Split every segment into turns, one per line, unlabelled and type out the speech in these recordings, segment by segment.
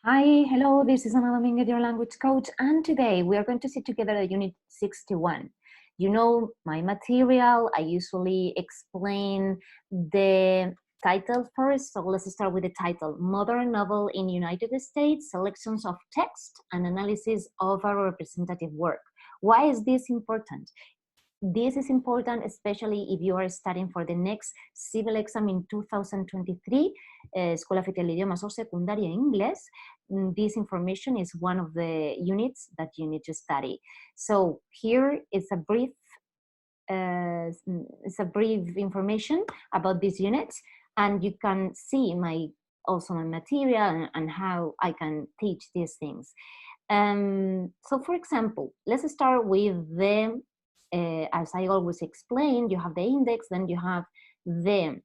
Hi, hello, this is analanguagecoach, your language coach, and today we are going to see together the unit 61. You know my material, I usually explain the title first, so let's start with the title, Modern Novel in United States, Selections of Text and Analysis of a Representative Work. Why is this important? This is important, especially if you are studying for the next civil exam in 2023, Escuela Oficial de Idiomas o Secundaria Inglés. This information is one of the units that you need to study. So here is a brief information about this unit, and you can see also my material and how I can teach these things. So for example, let's start with the as I always explain, you have the index, then you have the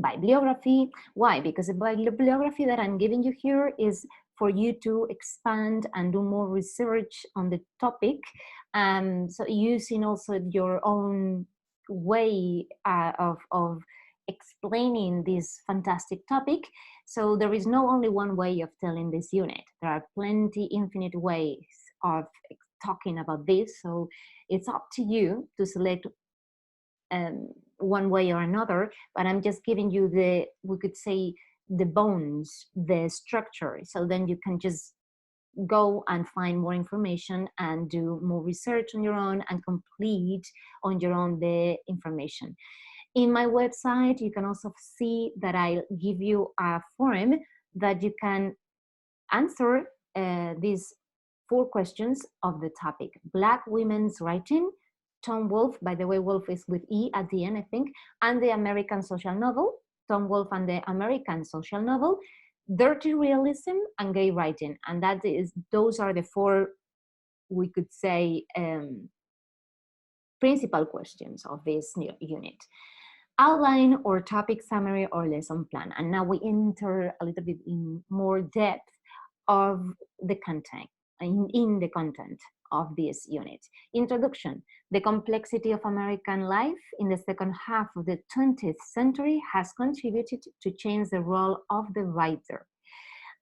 bibliography. Why? Because the bibliography that I'm giving you here is for you to expand and do more research on the topic. So using also your own way of explaining this fantastic topic. So there is no only one way of telling this unit. There are plenty, infinite ways of talking about this. So it's up to you to select one way or another, but I'm just giving you we could say, the bones, the structure. So then you can just go and find more information and do more research on your own and complete on your own the information. In my website, you can also see that I give you a form that you can answer these 4 questions of the topic. Black women's writing, Tom Wolfe, by the way, Wolfe is with E at the end, I think, and the American social novel, Tom Wolfe and the American social novel, dirty realism, and gay writing. And those are the 4, we could say, principal questions of this new unit. Outline or topic summary or lesson plan. And now we enter a little bit in more depth of the content, in the content of this unit. Introduction. The complexity of American life in the second half of the 20th century has contributed to change the role of the writer.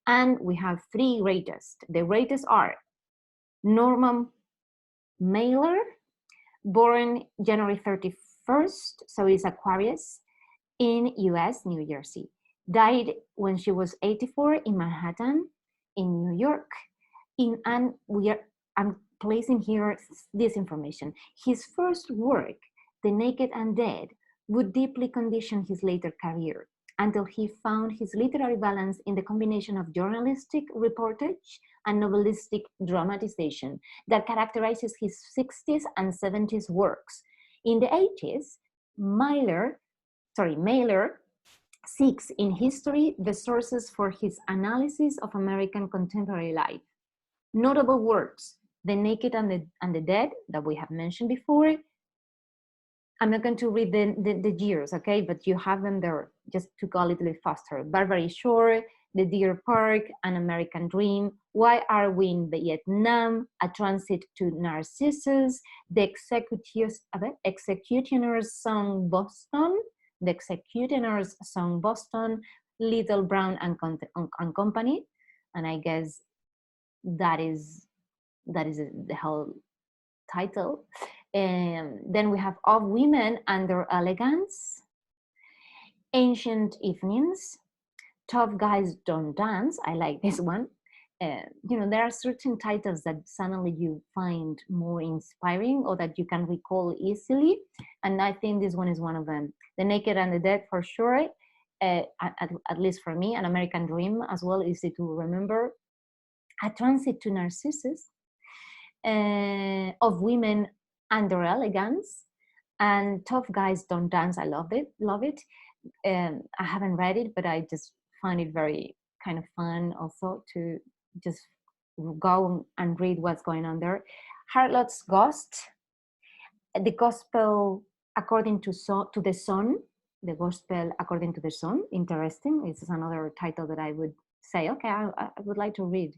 And we have 3 greatest. The greatest are Norman Mailer, born January 31st, so he's Aquarius, in US, New Jersey. Died when she was 84 in Manhattan, in New York. I'm placing here this information. His first work, The Naked and Dead, would deeply condition his later career until he found his literary balance in the combination of journalistic reportage and novelistic dramatization that characterizes his 60s and 70s works. In the 80s, Mailer seeks in history the sources for his analysis of American contemporary life. Notable works, The Naked and the Dead, that we have mentioned before. I'm not going to read the years, okay, but you have them there just to go a little bit faster. Barbary Shore, The Deer Park, An American Dream, Why Are We in Vietnam, A Transit to Narcissus, The Executioner's Song Boston, The Executioner's Song Boston, Little Brown and Company, and I guess that is the whole title. And then we have Of Women and Their Elegance, Ancient Evenings, Tough Guys Don't Dance. I like this one. There are certain titles that suddenly you find more inspiring or that you can recall easily, and I think this one is one of them. The Naked and the Dead, for sure, at least for me. An American Dream as well, easy to remember. A Transit to Narcissus, Of Women and Their Elegance, and Tough Guys Don't Dance. I love it. I haven't read it, but I just find it very kind of fun also to just go and read what's going on there. Harlot's Ghost, The Gospel According to the Sun, The Gospel According to the Sun. Interesting. This is another title that I would say, okay, I would like to read.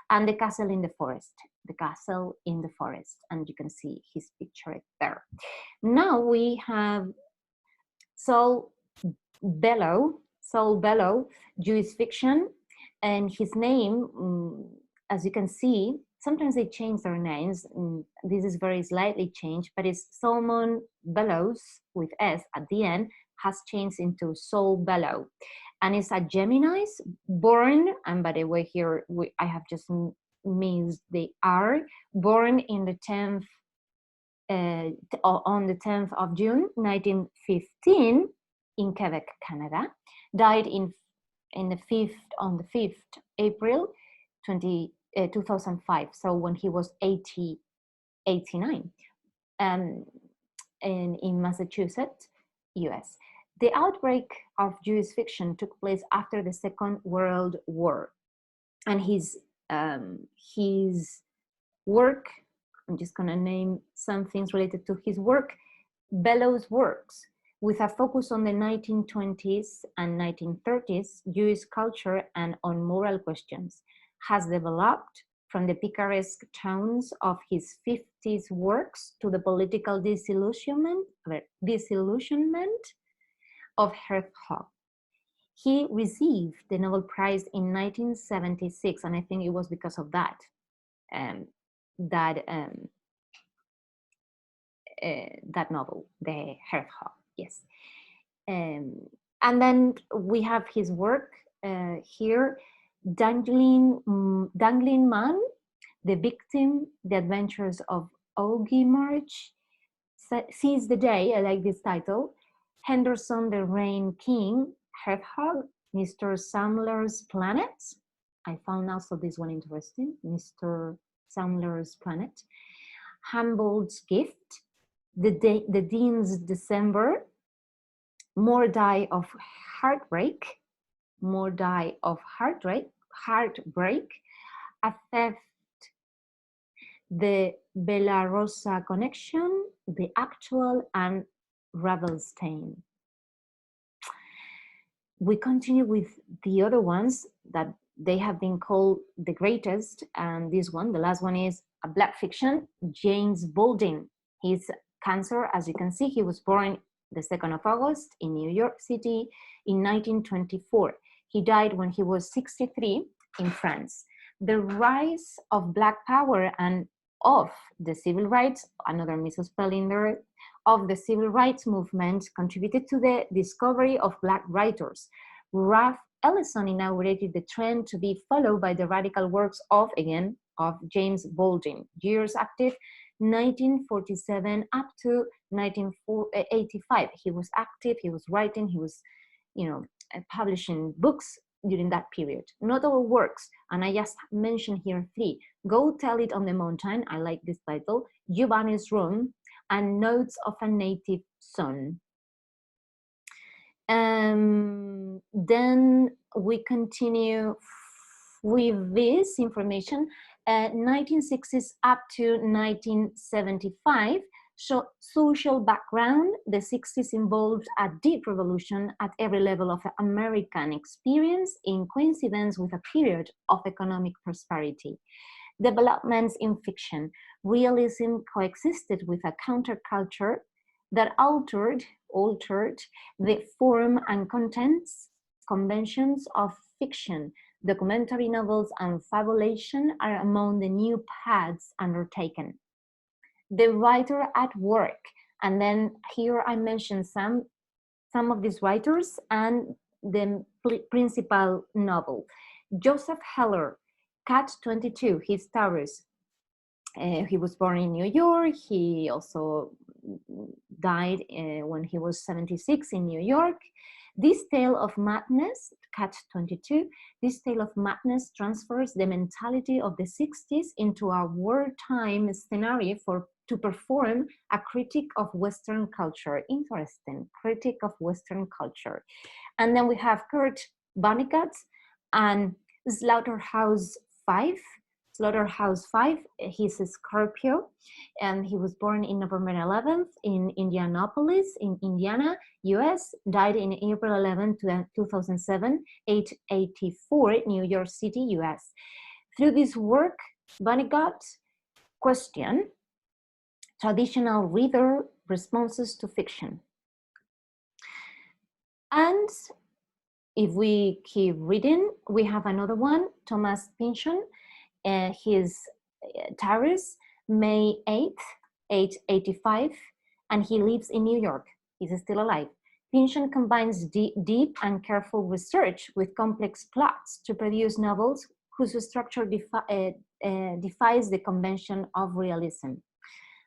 And The Castle in the Forest, The Castle in the Forest, and you can see his picture there. Now we have Saul Bellow, Jewish fiction, And his name, as you can see, sometimes they change their names. This is very slightly changed, but it's Saul Bellow with S at the end, has changed into Saul Bellow. And it's a Gemini, born, and by the way, here I have just missed the R, born in the 10th, on the 10th of June, 1915 in Quebec, Canada, died on the 5th April 2005, so when he was 89, in Massachusetts, US. The outbreak of Jewish fiction took place after the Second World War, and his work, I'm just going to name some things related to his work, Bellow's works, with a focus on the 1920s and 1930s Jewish culture and on moral questions, has developed from the picaresque tones of his 50s works to the political disillusionment of Herzog. He received the Nobel Prize in 1976, and I think it was because of that, that novel, the Herzog, yes. And then we have his work here, Dangling Man, The Victim, The Adventures of Augie March, Seize the Day, I like this title, Henderson the Rain King, Herzog, Mr. Samler's Planet. I found also this one interesting, Mr. Samler's Planet. Humboldt's Gift, The Dean's December, More Die of Heartbreak, A Theft, The Bellarosa Connection, The Actual, and Ravelstein. We continue with the other ones that they have been called the greatest, and this one, the last one, is a Black fiction, James Baldwin. He's Cancer, as you can see. He was born the 2nd of August in New York City in 1924. He died when he was 63 in France. The rise of Black power and of the civil rights, another misspelling there, of the civil rights movement contributed to the discovery of Black writers. Ralph Ellison inaugurated the trend to be followed by the radical works of James Baldwin. Years active, 1947 up to 1985. He was active, he was writing, he was, publishing books during that period. Notable works, and I just mentioned here 3. Go Tell It on the Mountain, I like this title, Giovanni's Room, and Notes of a Native Son. Then we continue with this information. 1960s up to 1975, so social background. The 60s involved a deep revolution at every level of American experience in coincidence with a period of economic prosperity. Developments in fiction. Realism coexisted with a counterculture that altered the form and contents conventions of fiction. Documentary novels and fabulation are among the new paths undertaken. The writer at work, and then here I mentioned some of these writers and the principal novel. Joseph Heller, Catch-22, his Taurus. He was born in New York. He also died when he was 76 in New York. This tale of madness, Catch-22, this tale of madness transfers the mentality of the 60s into a wartime scenario to perform a critique of Western culture. Interesting, critique of Western culture. And then we have Kurt Vonnegut and Slaughterhouse 5. Slaughterhouse 5, he's a Scorpio, and he was born in November 11th in Indianapolis, in Indiana, US, died in April 11, 2007, age 84, New York City, US. Through this work, Vonnegut questioned traditional reader responses to fiction. And if we keep reading, we have another one, Thomas Pynchon, his Taurus, May 8th, age 85, and he lives in New York. He's still alive. Pynchon combines deep and careful research with complex plots to produce novels whose structure defies the convention of realism.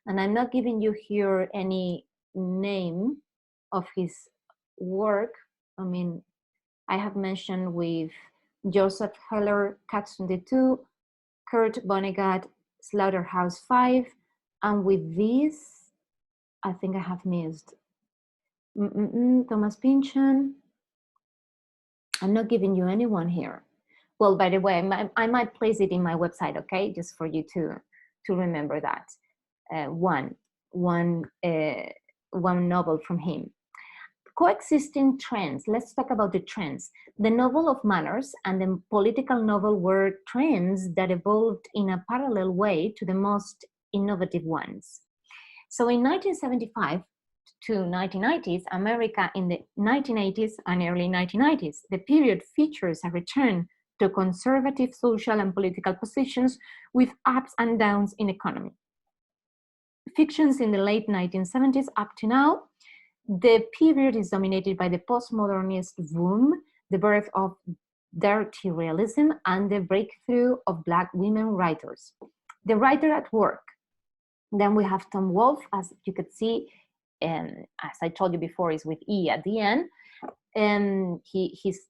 And I'm not giving you here any name of his work. I mean, I have mentioned with Joseph Heller, Katsunde 2, Kurt Vonnegut, Slaughterhouse 5, and with this, I think I have missed Thomas Pynchon. I'm not giving you anyone here. Well, by the way, I might place it in my website, okay? Just for you to remember that. One novel from him. Coexisting trends. Let's talk about the trends. The novel of manners and the political novel were trends that evolved in a parallel way to the most innovative ones. So in 1975 to 1990s, America in the 1980s and early 1990s, the period features a return to conservative social and political positions with ups and downs in economy. Fictions in the late 1970s up to now, the period is dominated by the postmodernist boom, the birth of dirty realism, and the breakthrough of Black women writers. The writer at work. Then we have Tom Wolfe, as you could see, and as I told you before, is with E at the end. And his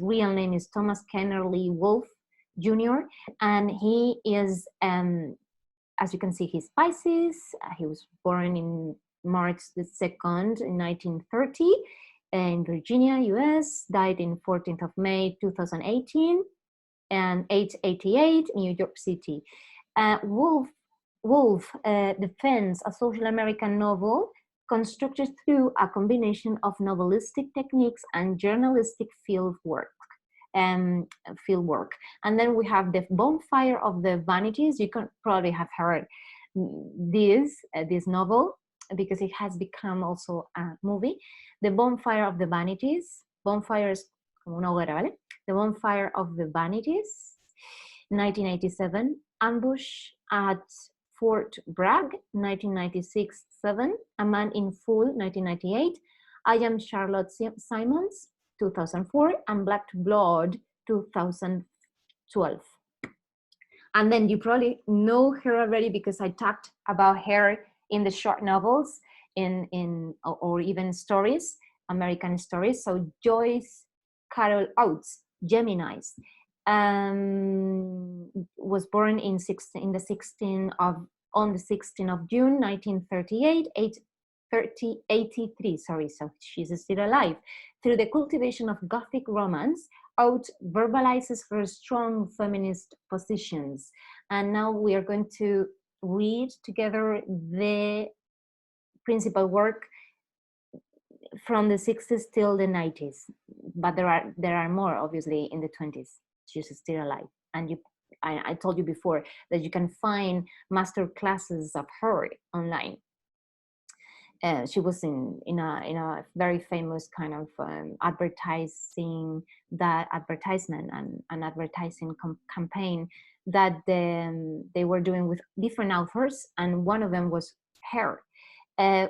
real name is Thomas Kennerly Wolfe Jr. And he is, as you can see, he's Pisces. He was born in March the 2nd in 1930 in Virginia, US, died in 14th of May 2018, and age 88, New York City. Wolfe defends a social American novel constructed through a combination of novelistic techniques and journalistic field work. And then we have the Bonfire of the Vanities. You can probably have heard this novel, because it has become also a movie. The Bonfire of the Vanities. Bonfires, como una hoguera, ¿vale? The Bonfire of the Vanities, 1987. Ambush at Fort Bragg, 1996-7. A Man in Full, 1998. I Am Charlotte Simons, 2004. And Black Blood, 2012. And then you probably know her already because I talked about her in the short novels, or even stories, American stories. So Joyce Carol Oates, Geminis, was born on the 16th of June 1938, 83. Sorry, so she's still alive. Through the cultivation of Gothic romance, Oates verbalizes her strong feminist positions. And now we are going to read together the principal work from the 60s till the 90s, but there are more obviously in the 20s. She's still alive, and I told you before that you can find master classes of her online. She was in a very famous kind of advertisement and an advertising campaign that they were doing with different authors, and one of them was her.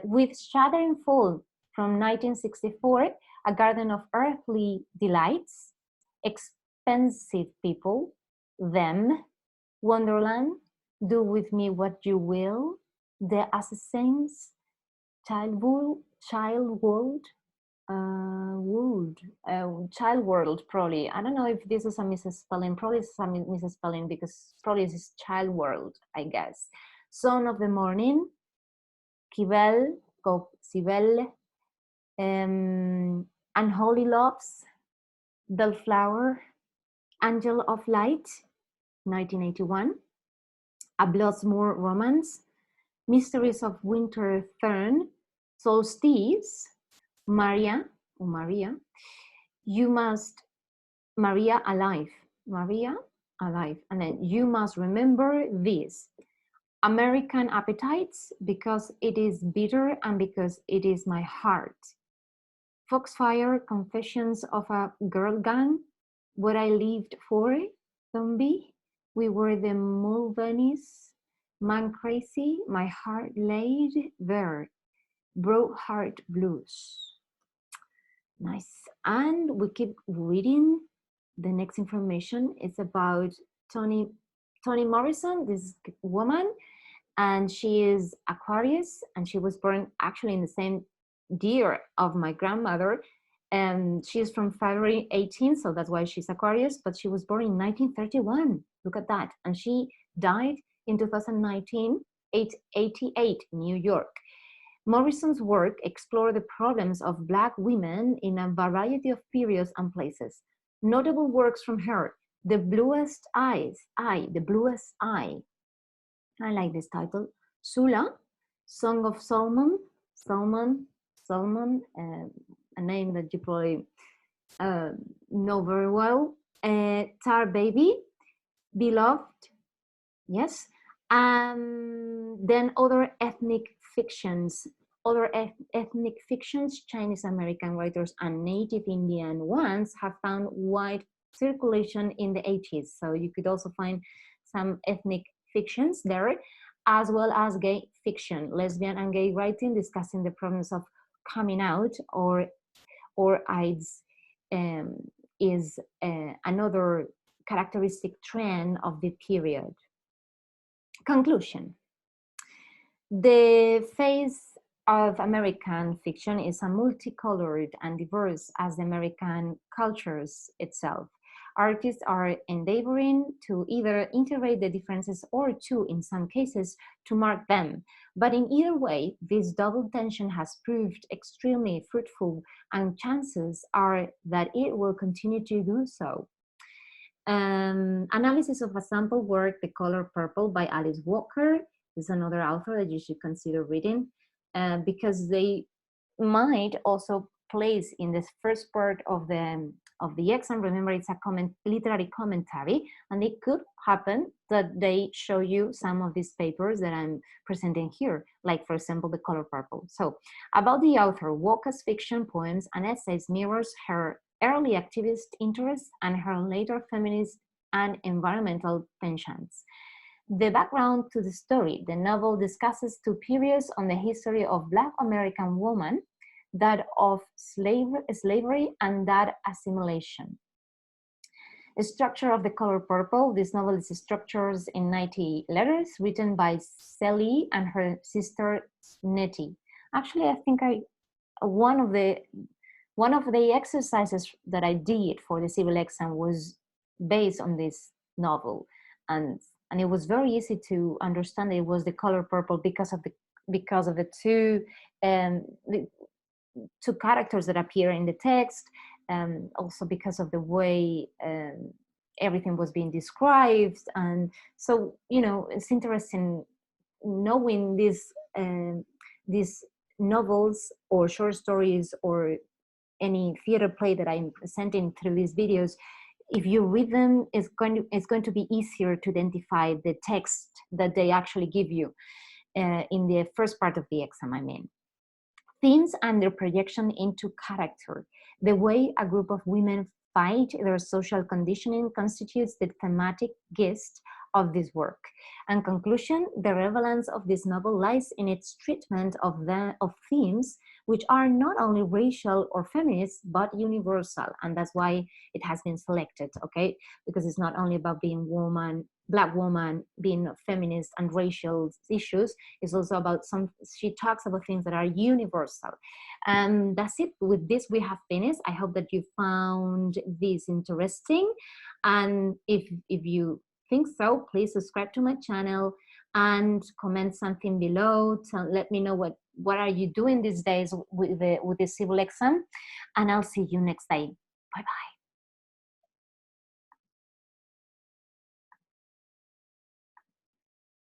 With Shuddering Fall from 1964, A Garden of Earthly Delights, Expensive People, Them, Wonderland, Do With Me What You Will, The Assassins, Child World, probably. I don't know if this is a misspelling. Probably it's a misspelling because probably it's Child World, I guess. Son of the Morning, Kibel, Unholy Loves, Bellflower, Angel of Light, 1981, A Bloodmoor Romance, Mysteries of Winter Thorn, Solstice, Maria, Maria Alive, and then You Must Remember This, American Appetites, Because It Is Bitter and Because It Is My Heart, Foxfire, Confessions of a Girl Gang, What I Lived For, Zombie, We Were the Mulvannies, Man Crazy, My Heart Laid Bare, Broke Heart Blues. Nice. And we keep reading. The next information is about Toni Morrison, this woman, and she is Aquarius, and she was born actually in the same year of my grandmother. And she is from February 18, so that's why she's Aquarius, but she was born in 1931. Look at that. And she died in 2019, 88, New York. Morrison's work explored the problems of Black women in a variety of periods and places. Notable works from her: The Bluest Eye. I like this title. Sula, Song of Solomon, a name that you probably know very well. Tar Baby, Beloved, yes. Then other ethnic fictions, Chinese American writers and Native Indian ones have found wide circulation in the 80s. So you could also find some ethnic fictions there, as well as gay fiction, lesbian and gay writing discussing the problems of coming out or AIDS is another characteristic trend of the period. Conclusion. The face of American fiction is as multicolored and diverse as the American cultures itself. Artists are endeavoring to either integrate the differences or to, in some cases, to mark them. But in either way, this double tension has proved extremely fruitful, and chances are that it will continue to do so. Analysis of a sample work, The Color Purple by Alice Walker, is another author that you should consider reading, because they might also place in this first part of the exam. Remember, it's a literary commentary, and it could happen that they show you some of these papers that I'm presenting here, like for example, The Color Purple. So about the author, Walker's fiction, poems, and essays mirrors her early activist interests and her later feminist and environmental penchants. The background to the story: the novel discusses two periods on the history of Black American women, that of slavery and that assimilation. The structure of The Color Purple: this novel is structured in 90 letters written by Sally and her sister Nettie. Actually, I think one of the exercises that I did for the civil exam was based on this novel, and it was very easy to understand that it was The Color Purple because of the two characters that appear in the text, also because of the way everything was being described. And so, you know, it's interesting knowing these novels or short stories or any theater play that I'm presenting through these videos. If you read them, it's going to be easier to identify the text that they actually give you in the first part of the exam, I mean. Themes and their projection into character. The way a group of women fight their social conditioning constitutes the thematic gist of this work. And conclusion, the relevance of this novel lies in its treatment of themes which are not only racial or feminist, but universal. And that's why it has been selected, okay? Because it's not only about being Black woman, being feminist and racial issues. It's also about she talks about things that are universal. And that's it. With this, we have finished. I hope that you found this interesting. And if you think so, please subscribe to my channel and comment something below. Let me know what are you doing these days with the civil exam, and I'll see you next day. Bye bye.